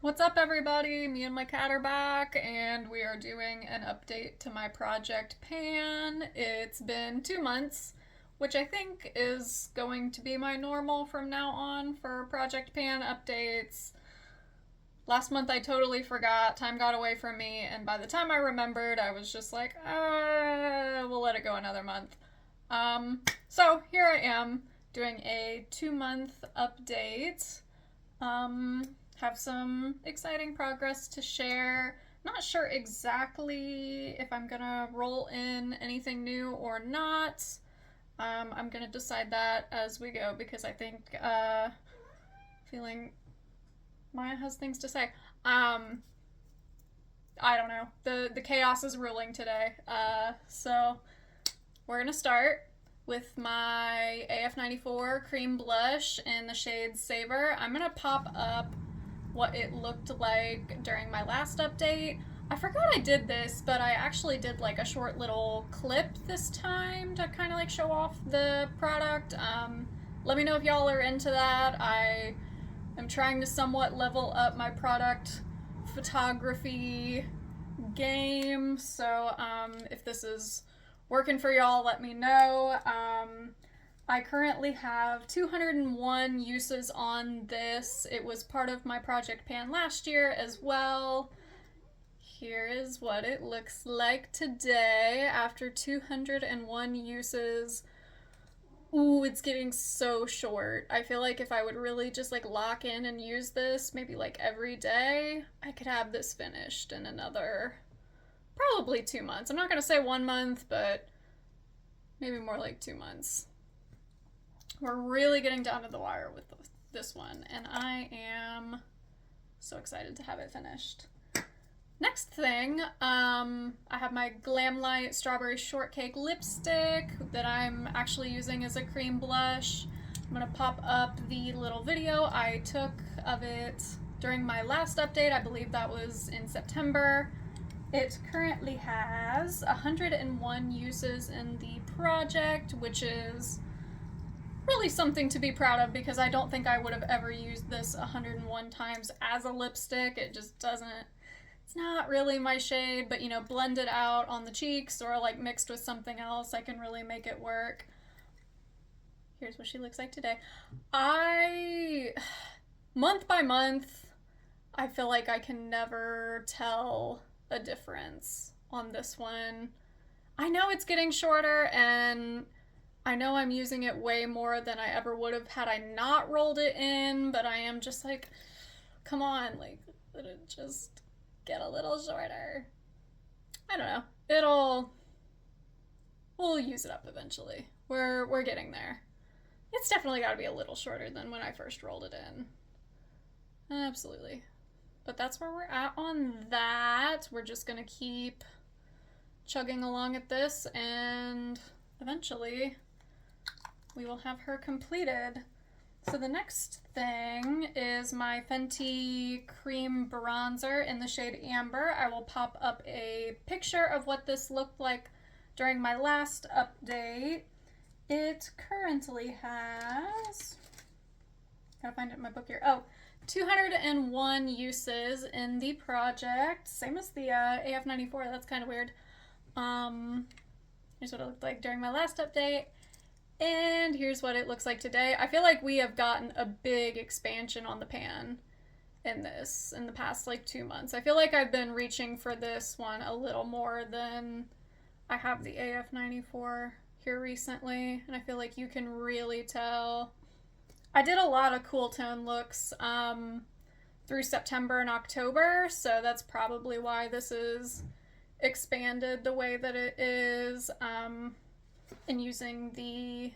What's up, everybody? Me and my cat are back, and we are doing an update to my Project Pan. It's been 2 months, which I think is going to be my normal from now on for Project Pan updates. Last month I totally forgot, time got away from me, and by the time I remembered, I was just like, we'll let it go another month. So here I am doing a 2 month update. Have some exciting progress to share. Not sure exactly if I'm gonna roll in anything new or not. I'm gonna decide that as we go because I think feeling Maya has things to say. I don't know. The chaos is ruling today. So we're gonna start with my AF94 cream blush in the shade Savor. I'm gonna pop up what it looked like during my last update. I forgot I did this, but I actually did like a short little clip this time to kind of like show off the product. Let me know if y'all are into that. I am trying to somewhat level up my product photography game, so if this is working for y'all, let me know. I currently have 201 uses on this. It was part of my Project Pan last year as well. Here is what it looks like today after 201 uses. Ooh, it's getting so short. I feel like if I would really just like lock in and use this maybe like every day, I could have this finished in another probably 2 months. I'm not gonna say 1 month, but maybe more like 2 months. We're really getting down to the wire with this one, and I am so excited to have it finished. Next thing, I have my Glamlight Strawberry Shortcake lipstick that I'm actually using as a cream blush. I'm gonna pop up the little video I took of it during my last update. I believe that was in September. It currently has 101 uses in the project, which is really something to be proud of because I don't think I would have ever used this 101 times as a lipstick. It just doesn't, it's not really my shade, but you know, blended out on the cheeks or like mixed with something else, I can really make it work. Here's what she looks like today. Month by month, I feel like I can never tell a difference on this one. I know it's getting shorter and I know I'm using it way more than I ever would have had I not rolled it in, but I am just like, come on, like, let it just get a little shorter. I don't know. We'll use it up eventually. We're getting there. It's definitely got to be a little shorter than when I first rolled it in. Absolutely. But that's where we're at on that. We're just gonna keep chugging along at this, and eventually we will have her completed. So the next thing is my Fenty Cream Bronzer in the shade Amber. I will pop up a picture of what this looked like during my last update. It currently has, gotta find it in my book here. 201 uses in the project. Same as the AF94, that's kind of weird. Here's what it looked like during my last update. And here's what it looks like today. I feel like we have gotten a big expansion on the pan in the past like 2 months. I feel like I've been reaching for this one a little more than I have the AF94 here recently. And I feel like you can really tell. I did a lot of cool tone looks through September and October, so that's probably why this is expanded the way that it is. And using the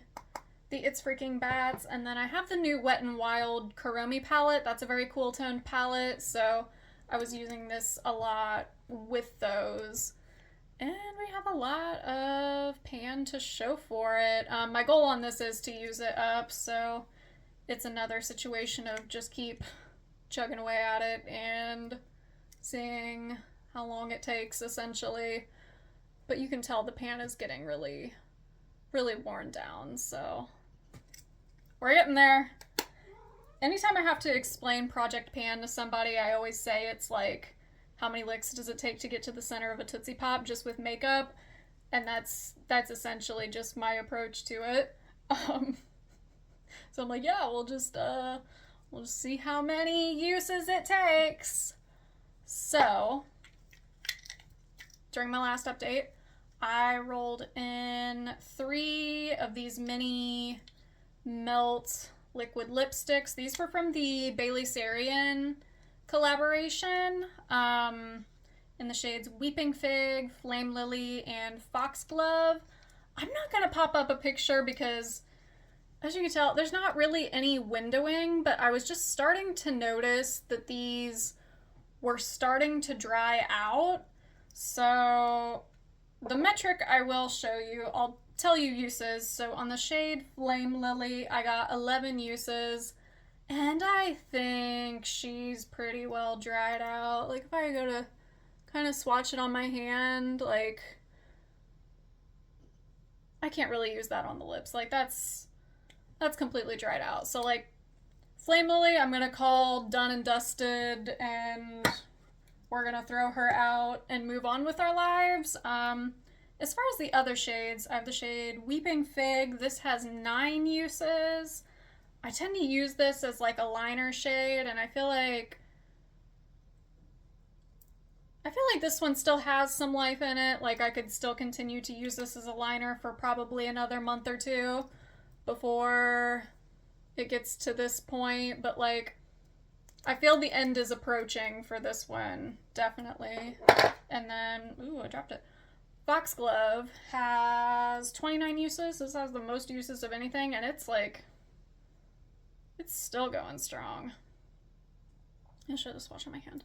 It's Freaking Bats, and then I have the new Wet n Wild Kuromi palette. That's a very cool toned palette, so I was using this a lot with those. And we have a lot of pan to show for it. My goal on this is to use it up, so it's another situation of just keep chugging away at it and seeing how long it takes, essentially. But you can tell the pan is getting really, really worn down, so we're getting there. anytime I have to explain Project Pan to somebody, I always say it's like, how many licks does it take to get to the center of a Tootsie Pop just with makeup? And that's essentially just my approach to it. So I'm like, yeah, we'll just see how many uses it takes. So, during my last update, I rolled in 3 of these mini Melt liquid lipsticks. These were from the Bailey Sarian collaboration, in the shades Weeping Fig, Flame Lily, and Foxglove. I'm not going to pop up a picture because, as you can tell, there's not really any windowing, but I was just starting to notice that these were starting to dry out. So the metric I will show you, I'll tell you uses. So on the shade Flame Lily, I got 11 uses, and I think she's pretty well dried out. Like, if I go to kind of swatch it on my hand, like, I can't really use that on the lips. Like, that's completely dried out. So, like, Flame Lily, I'm gonna call done and dusted, and we're gonna throw her out and move on with our lives. As far as the other shades, I have the shade Weeping Fig. This has 9 uses. I tend to use this as like a liner shade, and I feel like this one still has some life in it. Like, I could still continue to use this as a liner for probably another month or 2 before it gets to this point, but like, I feel the end is approaching for this one, definitely. And then, ooh, I dropped it. Foxglove has 29 uses. This has the most uses of anything, and it's like, it's still going strong. I should have swatched on my hand.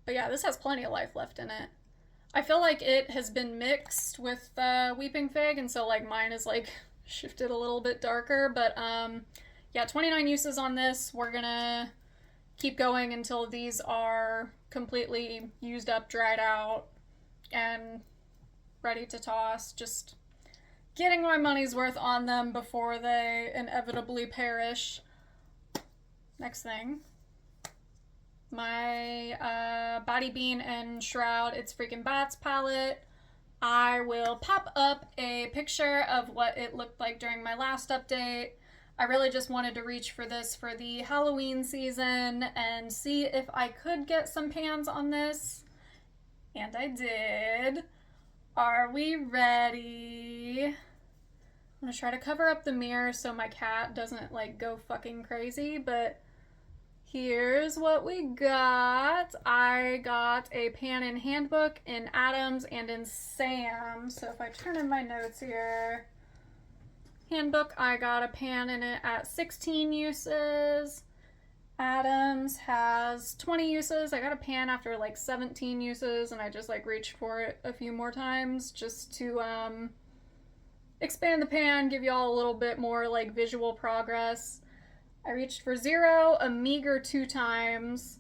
But yeah, this has plenty of life left in it. I feel like it has been mixed with Weeping Fig, and so like mine is like shifted a little bit darker, but yeah, 29 uses on this. We're gonna keep going until these are completely used up, dried out, and ready to toss. Just getting my money's worth on them before they inevitably perish. Next thing, my Body Bean and Shroud It's Freaking Bats palette. I will pop up a picture of what it looked like during my last update. I really just wanted to reach for this for the Halloween season and see if I could get some pans on this. And I did. Are we ready? I'm gonna try to cover up the mirror so my cat doesn't like go fucking crazy, but here's what we got. I got a pan in Handbook, in Adams, and in Sam. So if I turn in my notes here, Handbook, I got a pan in it at 16 uses. Adams has 20 uses. I got a pan after like 17 uses, and I just like reached for it a few more times just to expand the pan, give y'all a little bit more like visual progress. I reached for 0 a meager 2 times,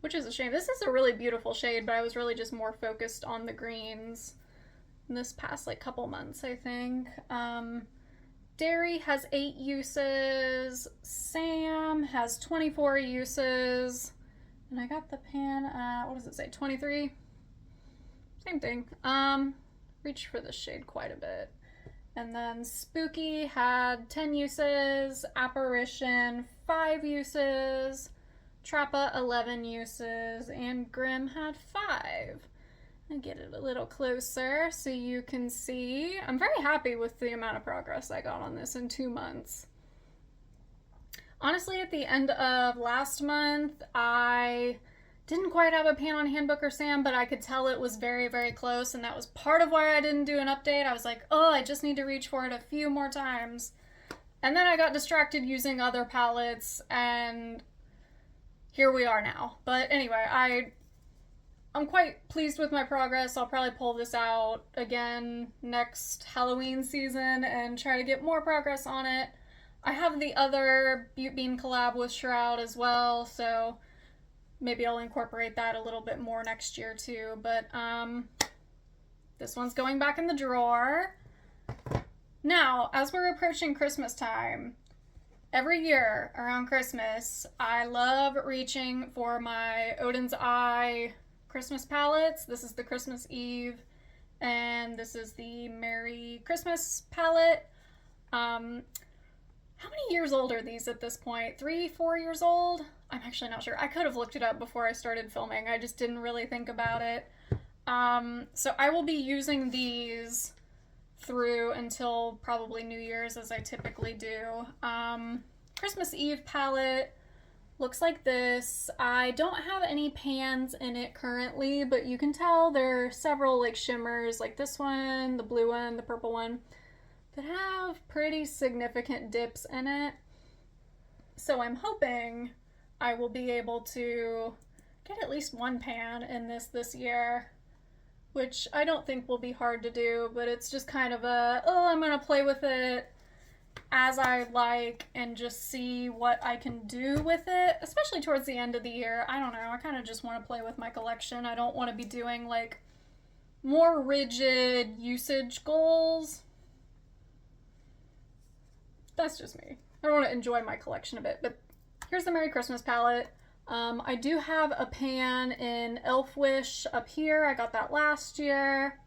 which is a shame. This is a really beautiful shade, but I was really just more focused on the greens in this past like couple months, I think. Dairy has 8 uses. Sam has 24 uses. And I got the pan at, what does it say, 23? Same thing. Reached for this shade quite a bit. And then Spooky had 10 uses. Apparition, 5 uses. Trappa, 11 uses. And Grim had 5. I'll get it a little closer so you can see. I'm very happy with the amount of progress I got on this in 2 months. Honestly, at the end of last month, I didn't quite have a pan on Handbook or Sam, but I could tell it was very, very close, and that was part of why I didn't do an update. I was like, oh, I just need to reach for it a few more times. And then I got distracted using other palettes, and here we are now. But anyway, I'm quite pleased with my progress. I'll probably pull this out again next Halloween season and try to get more progress on it. I have the other Butte Bean collab with Shroud as well, so maybe I'll incorporate that a little bit more next year too. But this one's going back in the drawer. Now, as we're approaching Christmas time, every year around Christmas, I love reaching for my Odin's Eye Christmas palettes. This is the Christmas Eve, and this is the Merry Christmas palette. How many years old are these at this point? 3, 4 years old? I'm actually not sure. I could have looked it up before I started filming. I just didn't really think about it. So I will be using these through until probably New Year's, as I typically do. Christmas Eve palette looks like this. I don't have any pans in it currently, but you can tell there are several like shimmers, like this one, the blue one, the purple one, that have pretty significant dips in it. So I'm hoping I will be able to get at least one pan in this year, which I don't think will be hard to do, but it's just kind of I'm gonna play with it as I like and just see what I can do with it, especially towards the end of the year. I don't know, I kind of just want to play with my collection. I don't want to be doing like more rigid usage goals. That's just me. I want to enjoy my collection a bit, but here's the Merry Christmas palette. I do have a pan in Elf Wish up here. I got that last year.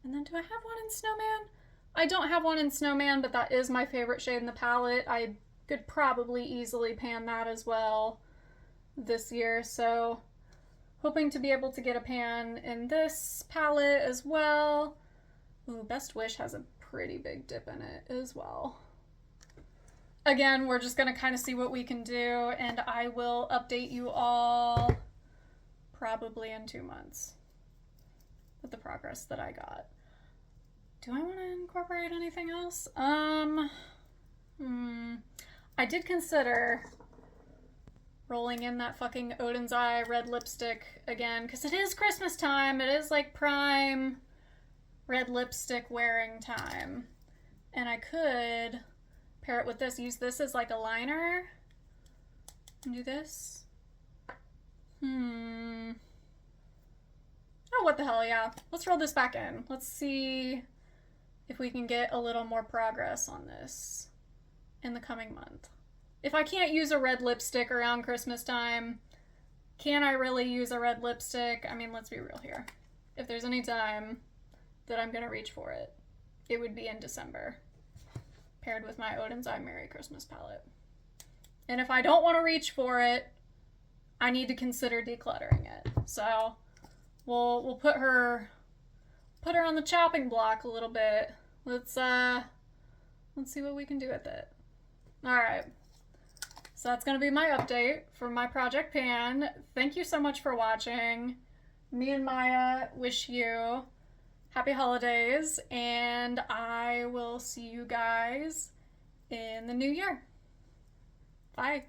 And then do I have one in Snowman? I don't have one in Snowman, but that is my favorite shade in the palette. I could probably easily pan that as well this year, so hoping to be able to get a pan in this palette as well. Ooh, Best Wish has a pretty big dip in it as well. Again, we're just going to kind of see what we can do, and I will update you all probably in 2 months with the progress that I got. Do I want to incorporate anything else? I did consider rolling in that fucking Odin's Eye red lipstick again, because it is Christmas time. It is like prime red lipstick wearing time. And I could pair it with this, use this as like a liner, and do this. Oh, what the hell, yeah. Let's roll this back in. Let's see if we can get a little more progress on this in the coming month. If I can't use a red lipstick around Christmas time, can I really use a red lipstick? I mean, let's be real here. If there's any time that I'm gonna reach for it, it would be in December, paired with my Odin's Eye Merry Christmas palette. And if I don't want to reach for it, I need to consider decluttering it. So we'll put her on the chopping block a little bit. Let's see what we can do with it. All right. So that's going to be my update for my project pan. Thank you so much for watching. Me and Maya wish you happy holidays, and I will see you guys in the new year. Bye.